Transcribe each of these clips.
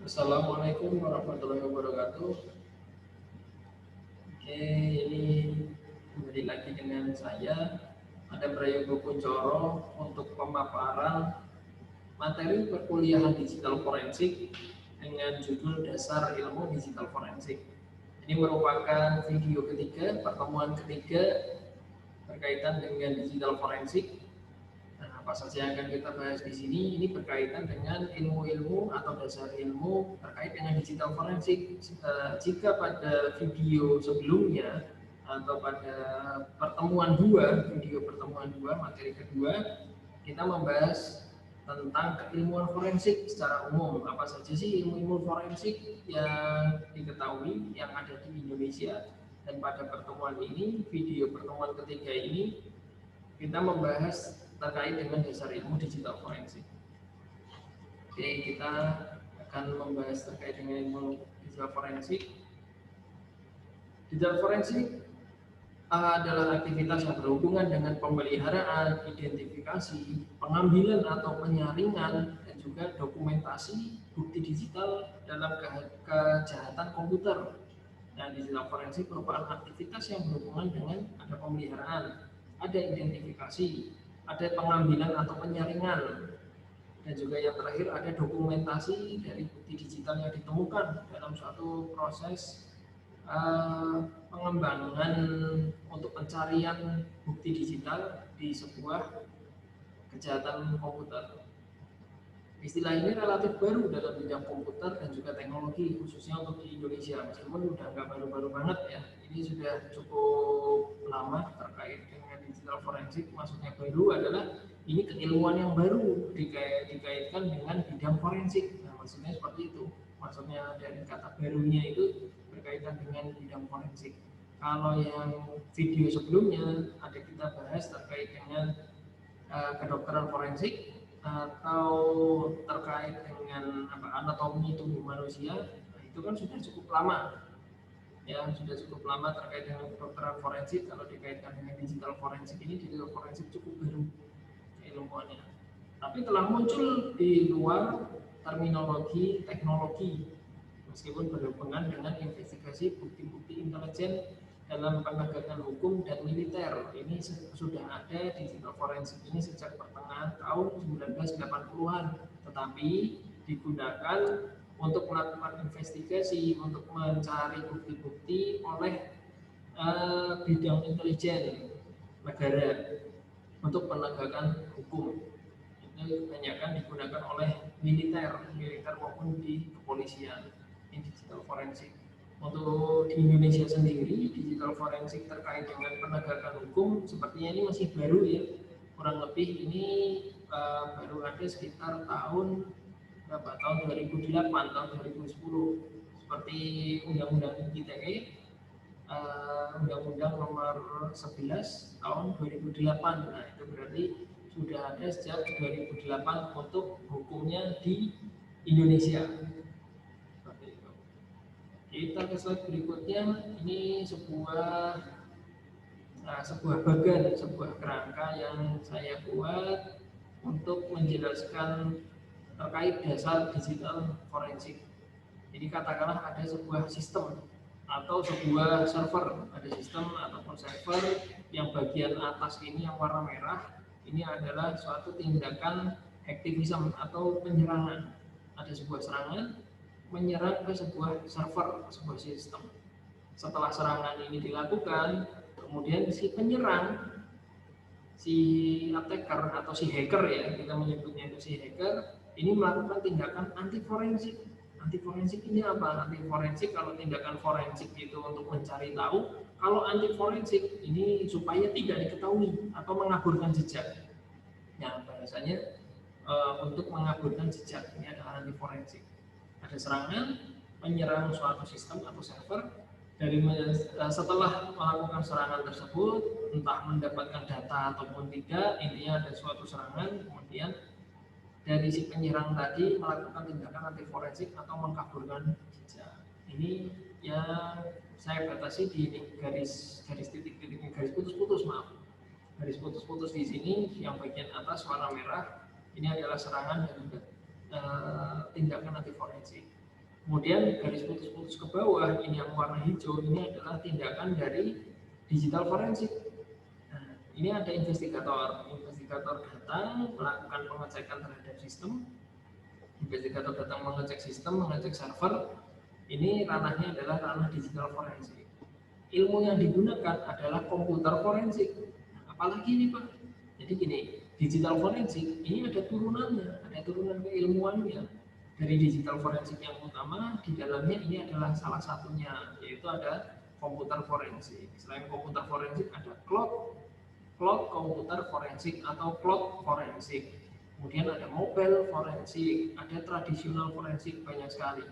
Assalamualaikum warahmatullahi wabarakatuh. Oke, ini kembali lagi dengan saya, ada Prayogo Kuncoro untuk pemaparan materi perkuliahan digital forensik dengan judul Dasar Ilmu Digital Forensik. Ini merupakan video ketiga, pertemuan ketiga berkaitan dengan digital forensik. Nah, apa saja yang akan kita bahas di sini? Ini berkaitan dengan ilmu-ilmu atau dasar ilmu terkait dengan digital forensik. Jika pada video sebelumnya atau pada video pertemuan 2, materi kedua, kita membahas tentang keilmuan forensik secara umum. Apa saja sih ilmu-ilmu forensik yang diketahui, yang ada di Indonesia? Dan pada pertemuan ini, video pertemuan ketiga ini, kita membahas terkait dengan dasar ilmu digital forensik. Oke, kita akan membahas terkait dengan ilmu digital forensik. Digital forensik adalah aktivitas yang berhubungan dengan pemeliharaan, identifikasi, pengambilan atau penyaringan, dan juga dokumentasi bukti digital dalam kejahatan komputer. Nah, digital forensik merupakan aktivitas yang berhubungan dengan ada pemeliharaan, ada identifikasi, ada pengambilan atau penyaringan, dan juga yang terakhir ada dokumentasi dari bukti digital yang ditemukan dalam suatu proses pengembangan untuk pencarian bukti digital di sebuah kejahatan komputer. Istilah ini relatif baru dalam bidang komputer dan juga teknologi, khususnya untuk di Indonesia, meskipun udah nggak baru-baru banget ya. Ini sudah cukup lama terkait dengan digital forensik. Maksudnya baru adalah ini keilmuan yang baru dikaitkan dengan bidang forensik. Nah, maksudnya seperti itu. Maksudnya dari kata barunya itu berkaitan dengan bidang forensik. Kalau yang video sebelumnya ada kita bahas terkait dengan kedokteran forensik atau terkait dengan anatomi tubuh manusia, nah, itu kan sudah cukup lama ya, sudah cukup lama terkait dengan kedokteran forensik. Kalau dikaitkan dengan digital forensik, ini digital forensik cukup baru ilmuannya, tapi telah muncul di luar terminologi teknologi, meskipun berhubungan dengan investigasi bukti-bukti intelijen dalam penegakan hukum dan militer. Ini sudah ada digital forensik ini sejak pertengahan tahun 1980-an, tetapi digunakan untuk melakukan investigasi, untuk mencari bukti-bukti oleh bidang intelijen negara untuk penegakan hukum. Itu kebanyakan digunakan oleh militer maupun di kepolisian. Ini digital forensik. Untuk di Indonesia sendiri, digital forensik terkait dengan penegakan hukum sepertinya ini masih baru ya. Kurang lebih ini baru ada sekitar tahun 2008, tahun 2010. Seperti Undang-Undang ITE, Undang-Undang nomor 11 tahun 2008. Nah, itu berarti sudah ada sejak 2008 untuk hukumnya di Indonesia. Kita ke slide berikutnya. Ini sebuah bagan, sebuah kerangka yang saya buat untuk menjelaskan terkait dasar digital forensik. Jadi katakanlah ada sebuah sistem atau sebuah server, ada sistem ataupun server yang bagian atas ini yang warna merah, ini adalah suatu tindakan hacktivism atau penyerangan. Ada sebuah serangan menyerang ke sebuah server, sebuah sistem. Setelah serangan ini dilakukan, kemudian si penyerang, si attacker atau si hacker ya, kita menyebutnya itu si hacker, ini melakukan tindakan anti forensik. Anti forensik ini apa? Anti forensik, kalau tindakan forensik itu untuk mencari tahu, kalau anti forensik ini supaya tidak diketahui atau mengaburkan jejak. Nah, bahasanya untuk mengaburkan jejak, ini adalah anti forensik. Ada serangan menyerang suatu sistem atau server, setelah melakukan serangan tersebut, entah mendapatkan data ataupun tidak, intinya ada suatu serangan, kemudian dari si penyerang tadi melakukan tindakan anti forensik atau mengkaburkan jejak. Ini yang saya batasi di garis titik-titiknya, garis putus-putus, maaf. Garis putus-putus di sini yang bagian atas warna merah, ini adalah serangan dan juga tindakan anti forensik. Kemudian garis putus-putus ke bawah, ini yang warna hijau, ini adalah tindakan dari digital forensik. Nah, ini ada investigator. Investigator datang melakukan pengecekan terhadap sistem. Investigator datang mengecek sistem, mengecek server. Ini ranahnya adalah ranah digital forensik. Ilmu yang digunakan adalah komputer forensik. Nah, apalagi ini Pak? Jadi gini, digital forensik ini ada turunannya, ada turunan keilmuannya. Dari digital forensik yang utama, di dalamnya ini adalah salah satunya, yaitu ada komputer forensik. Selain komputer forensik ada cloud komputer forensik atau cloud forensik. Kemudian ada mobile forensik, ada tradisional forensik, banyak sekali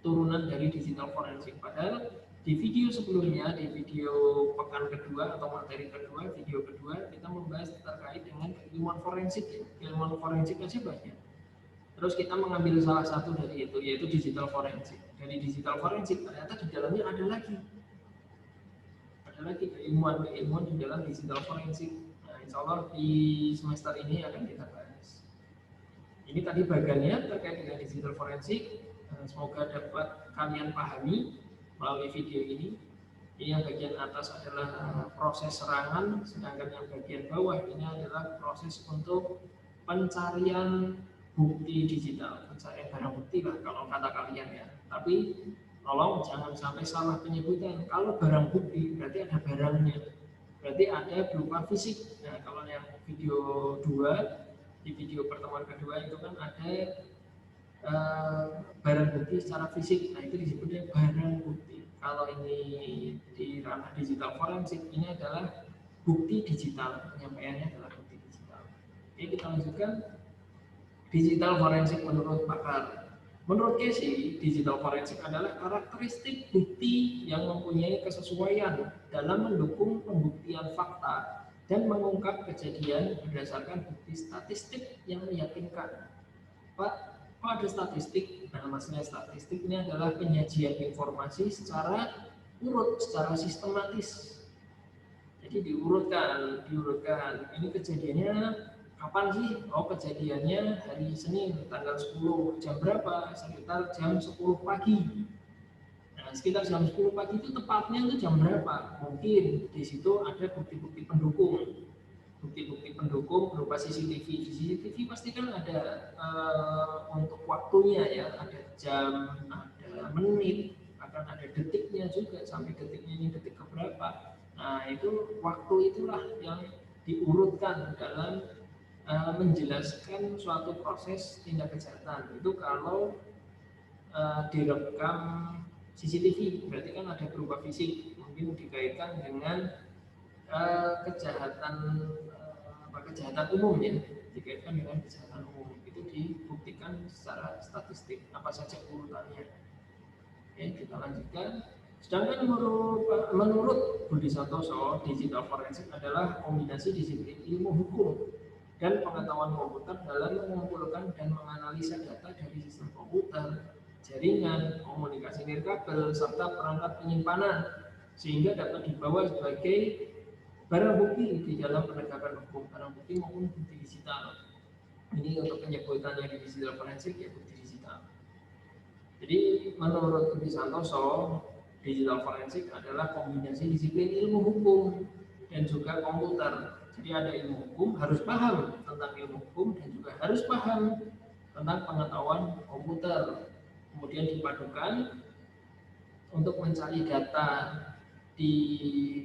turunan dari digital forensik. Padahal di video sebelumnya, di video pekan kedua atau materi kedua, video kedua, kita membahas terkait dengan keilmuan forensik. Keilmuan forensik aja banyak. Terus kita mengambil salah satu dari itu, yaitu digital forensik. Dari digital forensik ternyata di dalamnya ada lagi keilmuan di dalam digital forensik. Nah, insya Allah di semester ini akan kita bahas. Ini tadi bagiannya terkait dengan digital forensik. Semoga dapat kalian pahami melalui video ini. Ini yang bagian atas adalah proses serangan, sedangkan yang bagian bawah ini adalah proses untuk pencarian bukti digital, pencarian barang bukti lah kalau kata kalian ya. Tapi tolong jangan sampai salah penyebutan. Kalau barang bukti berarti ada barangnya, berarti ada berupa fisik. Nah, kalau yang video 2, di video pertemuan kedua itu kan ada barang bukti secara fisik. Nah, itu disebutnya barang bukti. Kalau ini di ranah digital forensik, ini adalah bukti digital, penyampaiannya adalah bukti digital. Oke, kita lanjutkan. Digital forensik menurut pakar. Menurut Casey, digital forensik adalah karakteristik bukti yang mempunyai kesesuaian dalam mendukung pembuktian fakta dan mengungkap kejadian berdasarkan bukti statistik yang meyakinkan. Pak, kok ada statistik? Nah, maksudnya statistik ini adalah penyajian informasi secara urut, secara sistematis. Jadi diurutkan. Ini kejadiannya kapan sih? Oh, kejadiannya hari Senin tanggal 10. Jam berapa? Sekitar jam 10 pagi. Nah, sekitar jam 10 pagi itu tepatnya itu jam berapa? Mungkin di situ ada bukti-bukti pendukung. Bukti-bukti pendukung berupa CCTV. Di CCTV pasti kan ada untuk waktunya ya, ada jam, ada menit, akan ada detiknya juga, sampai detiknya ini detik keberapa. Nah, itu waktu itulah yang diurutkan dalam menjelaskan suatu proses tindak kejahatan. Itu kalau direkam CCTV, berarti kan ada berupa fisik, mungkin dikaitkan dengan kejahatan umum ya, dikaitkan dengan kejahatan umum. Itu dibuktikan secara statistik apa saja urutannya. Oke, kita lanjutkan. Sedangkan menurut Budi Santoso, digital forensik adalah kombinasi disiplin ilmu hukum dan pengetahuan komputer dalam mengumpulkan dan menganalisa data dari sistem komputer, jaringan, komunikasi nirkabel, serta perangkat penyimpanan, sehingga dapat dibawa sebagai barang bukti di dalam penegakan hukum, barang bukti maupun bukti digital. Ini untuk penyebutannya di digital forensik ya, bukti digital. Jadi menurut Budi Santoso, digital forensik adalah kombinasi disiplin ilmu hukum dan juga komputer. Jadi ada ilmu hukum, harus paham tentang ilmu hukum dan juga harus paham tentang pengetahuan komputer. Kemudian dipadukan untuk mencari data di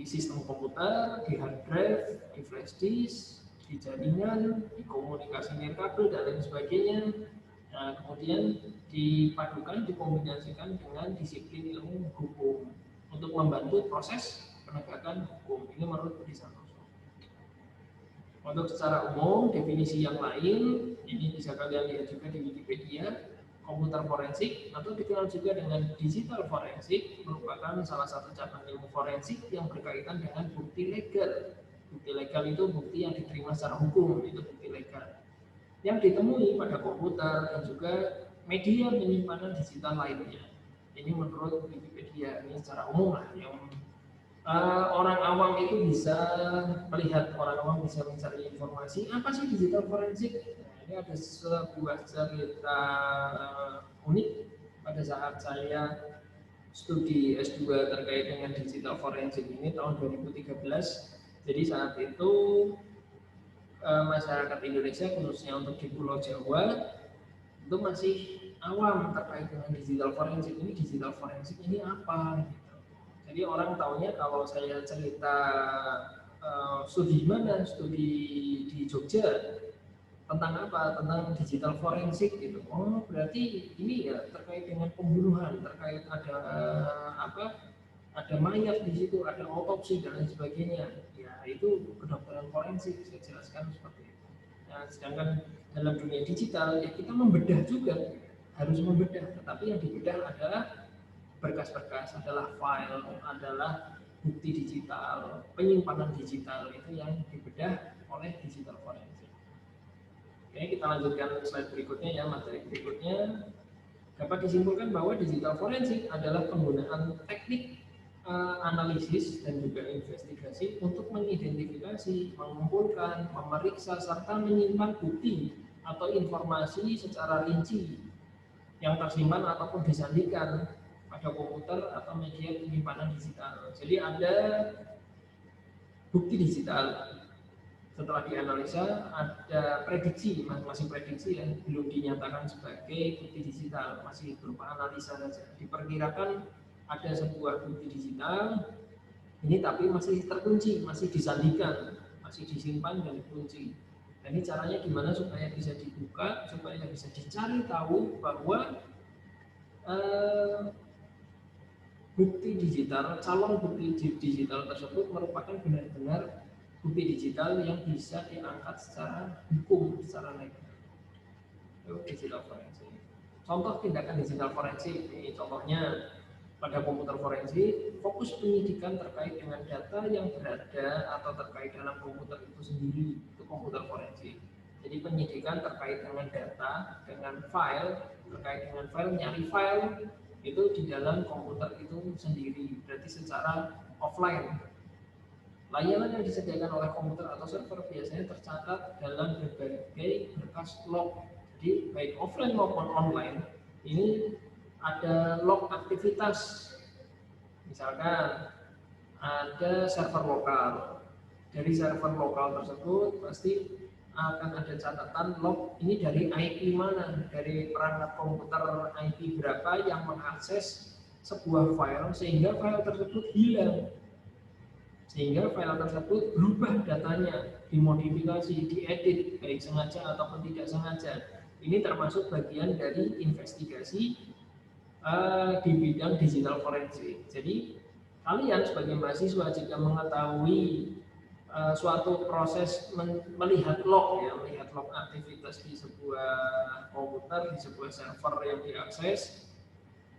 sistem komputer, di hard drive, di flash disk, di jaringan, di komunikasi nirkabel dan lain sebagainya. Nah, kemudian dipadukan, dikombinasikan dengan disiplin ilmu hukum untuk membantu proses penegakan hukum. Ini menurut Budi Santoso. Untuk secara umum, definisi yang lain, ini bisa kalian lihat juga di Wikipedia. Komputer forensik atau dikenal juga dengan digital forensik merupakan salah satu cabang ilmu forensik yang berkaitan dengan bukti legal. Bukti legal itu bukti yang diterima secara hukum, itu bukti legal yang ditemui pada komputer dan juga media penyimpanan digital lainnya. Ini menurut Wikipedia, ini secara umum lah, yang orang awam itu bisa melihat, orang awam bisa mencari informasi apa sih digital forensik. Nah, ini ada sebuah cerita unik pada saat saya studi S2 terkait dengan digital forensik ini tahun 2013. Jadi saat itu masyarakat Indonesia khususnya untuk di Pulau Jawa itu masih awam terkait dengan digital forensik. Ini digital forensik ini apa? Gitu. Jadi orang taunya kalau saya cerita studi mana, studi di Jogja tentang apa? Tentang digital forensik gitu. Oh berarti ini ya terkait dengan pembunuhan, terkait ada ada mayat di situ, ada otopsi dan lain sebagainya. Ya itu kedokteran forensik, saya jelaskan seperti itu. Nah, sedangkan dalam dunia digital ya kita membedah juga, harus membedah. Tetapi yang dibedah adalah berkas-berkas, adalah file, adalah bukti digital, penyimpanan digital itu yang dibedah oleh digital forensik. Oke, kita lanjutkan slide berikutnya ya, materi berikutnya. Dapat disimpulkan bahwa digital forensik adalah penggunaan teknik analisis dan juga investigasi untuk mengidentifikasi, mengumpulkan, memeriksa, serta menyimpan bukti atau informasi secara rinci yang tersimpan ataupun disandikan pada komputer atau media penyimpanan digital. Jadi ada bukti digital, setelah dianalisa ada prediksi, masih prediksi ya, belum dinyatakan sebagai bukti digital, masih berupa analisa saja. Diperkirakan ada sebuah bukti digital ini tapi masih terkunci, masih disandikan, masih disimpan dan dikunci. Dan ini caranya gimana supaya bisa dibuka, supaya bisa dicari tahu bahwa bukti digital, calon bukti digital tersebut merupakan benar-benar bukti digital yang bisa diangkat secara hukum, secara legal. Itu digital forensik. Contoh tindakan digital forensik, ini contohnya pada komputer forensik, fokus penyidikan terkait dengan data yang berada atau terkait dalam komputer itu sendiri, itu komputer forensik. Jadi penyidikan terkait dengan data, dengan file, terkait dengan file, nyari file itu di dalam komputer itu sendiri, berarti secara offline. Layanan yang disediakan oleh komputer atau server biasanya tercatat dalam berbagai berkas log. Jadi baik offline maupun online, ini ada log aktivitas. Misalkan ada server lokal. Dari server lokal tersebut pasti akan ada catatan log ini dari IP mana, dari perangkat komputer IP berapa yang mengakses sebuah file sehingga file tersebut hilang. Sehingga file tersebut berubah datanya, dimodifikasi, diedit, baik sengaja ataupun tidak sengaja. Ini termasuk bagian dari investigasi di bidang digital forensik. Jadi kalian sebagai mahasiswa jika mengetahui suatu proses melihat log ya, melihat log aktivitas di sebuah komputer, di sebuah server yang diakses,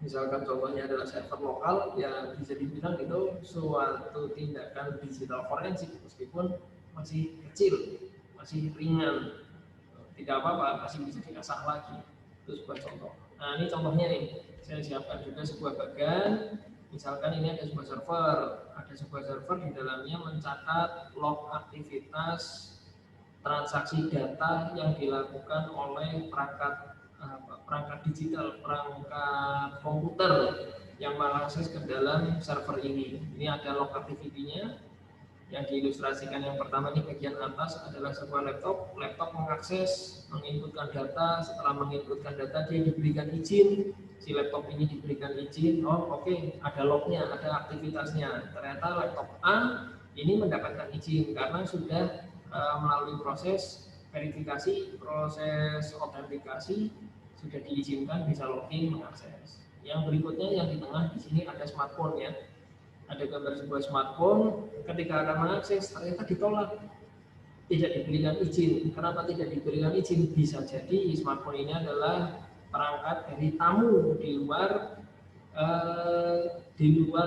misalkan contohnya adalah server lokal, ya bisa dibilang itu suatu tindakan digital forensik meskipun masih kecil, masih ringan, tidak apa-apa, masih bisa diasah lagi. Itu sebuah contoh. Nah ini contohnya nih, saya siapkan juga sebuah bagan. Misalkan ini ada sebuah server di dalamnya mencatat log aktivitas transaksi data yang dilakukan oleh perangkat digital, perangkat komputer yang mengakses ke dalam server ini. Ini ada log activity-nya yang diilustrasikan. Yang pertama ini bagian atas adalah sebuah laptop mengakses, menginputkan data. Setelah menginputkan data dia diberikan izin, si laptop ini diberikan izin. Oh oke, ada lognya, ada aktivitasnya. Ternyata laptop A ini mendapatkan izin karena sudah melalui proses verifikasi, proses autentikasi, sudah diizinkan bisa login mengakses. Yang berikutnya yang di tengah di sini ada smartphone ya. Ada gambar sebuah smartphone, ketika akan mengakses ternyata ditolak, tidak diberikan izin. Kenapa tidak diberikan izin? Bisa jadi smartphone ini adalah perangkat dari tamu di luar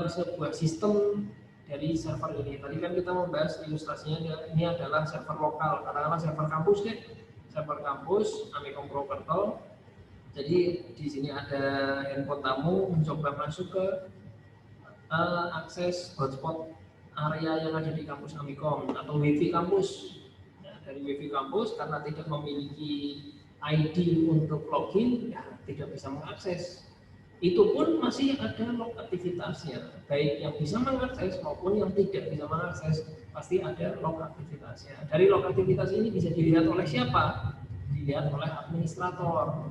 sebuah sistem dari server ini. Tadi kan kita membahas ilustrasinya ini adalah server lokal, katakanlah server kampus deh, server kampus Amikom Purwokerto. Jadi di sini ada handphone tamu mencoba masuk ke akses hotspot area yang ada di kampus Amikom atau WiFi kampus. Nah, dari WiFi kampus karena tidak memiliki ID untuk login, ya tidak bisa mengakses. Itu pun masih ada log aktivitasnya, baik yang bisa mengakses maupun yang tidak bisa mengakses, pasti ada log aktivitasnya. Dari log aktivitas ini bisa dilihat oleh siapa? Dilihat oleh administrator.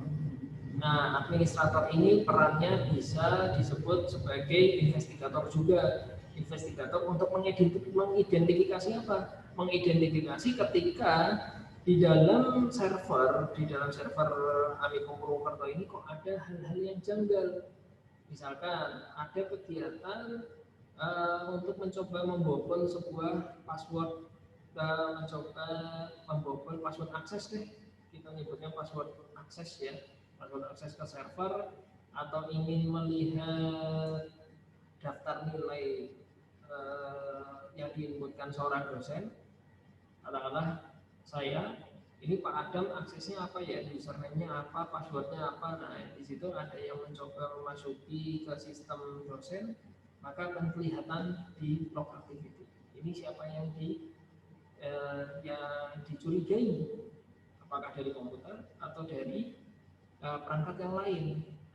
Nah, administrator ini perannya bisa disebut sebagai investigator juga. Investigator untuk mengidentifikasi apa? Mengidentifikasi ketika di dalam server Amikom Purwokerto ini kok ada hal-hal yang janggal. Misalkan ada kegiatan untuk mencoba membobol sebuah password, mencoba membobol password akses deh, kita nyebutnya password akses ya, password akses ke server, atau ingin melihat daftar nilai yang diinputkan seorang dosen. Katakanlah saya, ini Pak Adam aksesnya apa ya, username-nya apa, passwordnya apa. Nah, di situ ada yang mencoba memasuki ke sistem dosen, maka akan kelihatan di log activity. Ini siapa yang dicurigai, apakah dari komputer atau dari perangkat yang lain,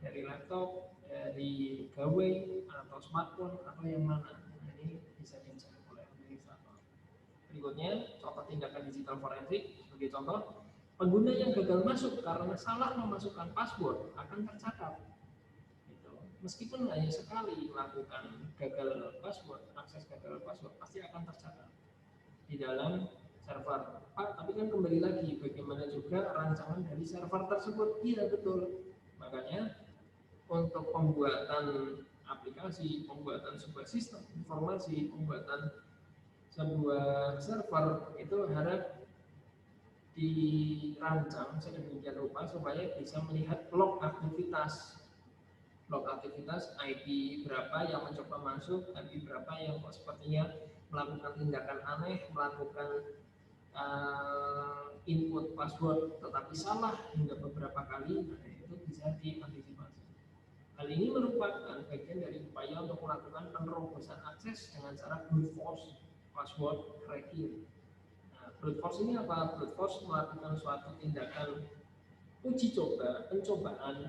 dari laptop, dari gawai atau smartphone atau yang mana. Nah, ini bisa dicek oleh administrator. Berikutnya, contoh tindakan digital forensik. Sebagai contoh, pengguna yang gagal masuk karena salah memasukkan password akan tercatat. Gitu. Meskipun hanya sekali melakukan gagal password, akses gagal password pasti akan tercatat di dalam server. Pak, tapi kan kembali lagi, bagaimana juga rancangan dari server tersebut? Iya, betul. Makanya untuk pembuatan aplikasi, pembuatan sebuah sistem informasi, pembuatan sebuah server itu harap dirancang sedemikian rupa supaya bisa melihat log aktivitas IP berapa yang mencoba masuk, IP berapa yang sepertinya melakukan tindakan aneh, melakukan input password tetapi salah hingga beberapa kali. Nah, itu bisa diantisipasi. Hal ini merupakan bagian dari upaya untuk melakukan penerobosan akses dengan cara brute force password cracking. Nah, brute force ini apa? Brute force melakukan suatu tindakan uji coba, pencobaan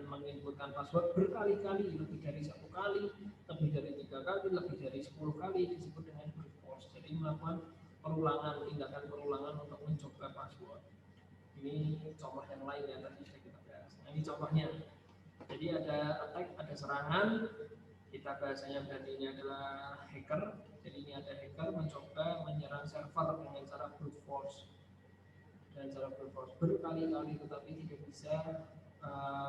menginputkan password berkali-kali, lebih dari 1 kali, lebih dari 3 kali, lebih dari 10 kali, disebut dengan brute force. Jadi melakukan tindakan perulangan untuk mencoba password. Ini contoh yang lain yang tadi sudah kita bahas. Nah, ini contohnya. Jadi ada attack, ada serangan, kita bahasanya berarti ini adalah hacker. Jadi ini ada hacker mencoba menyerang server dengan cara brute force. Dan cara brute force berkali-kali tetapi tidak bisa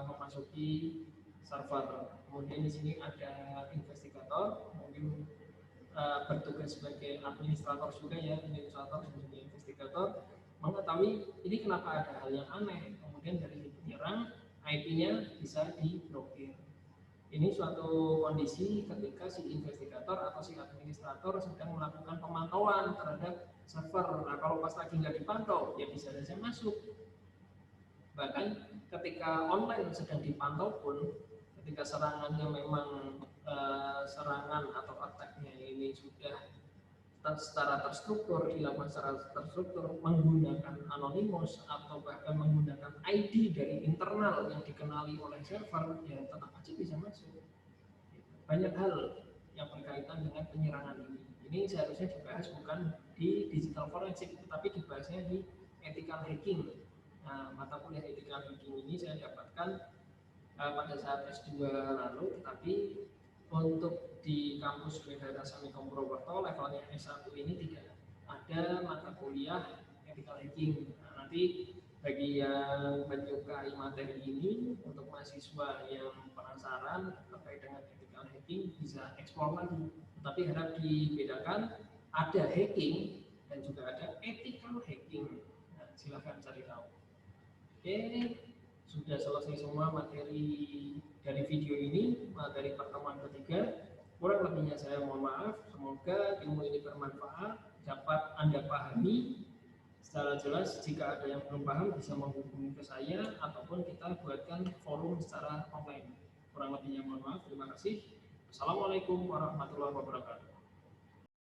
memasuki server. Kemudian di sini ada investigator, mungkin bertugas sebagai administrator juga ya, administrator dan juga investigator, mengetahui ini kenapa ada hal yang aneh, kemudian dari penyerang IP-nya bisa diblokir. Ini suatu kondisi ketika si investigator atau si administrator sedang melakukan pemantauan terhadap server. Nah, kalau pas lagi nggak dipantau, ya bisa saja masuk. Bahkan ketika online sedang dipantau pun, ketika serangannya memang serangan atau attack-nya ini sudah secara terstruktur, dilakukan secara terstruktur menggunakan anonymous atau bahkan menggunakan ID dari internal yang dikenali oleh server, ya tetap aja bisa masuk. Banyak hal yang berkaitan dengan penyerangan ini. Ini seharusnya dibahas bukan di digital forensik, tetapi dibahasnya di ethical hacking. Nah, mata kuliah ethical hacking ini saya dapatkan pada saat S2 lalu, tetapi untuk di kampus Universitas Amikom Purwokerto levelnya S1 ini tidak ada mata kuliah ethical hacking. Nah, nanti bagi yang menyukai materi ini, untuk mahasiswa yang penasaran terkait dengan ethical hacking bisa eksplor lagi. Tapi harap dibedakan, ada hacking dan juga ada ethical hacking. Nah, silahkan cari tahu. Oke, sudah selesai semua materi dari video ini, materi pertemuan ketiga. Kurang lebihnya saya mohon maaf. Semoga ilmu ini bermanfaat, dapat Anda pahami secara jelas. Jika ada yang belum paham bisa menghubungi ke saya ataupun kita buatkan forum secara online. Kurang lebihnya mohon maaf. Terima kasih. Assalamualaikum warahmatullahi wabarakatuh.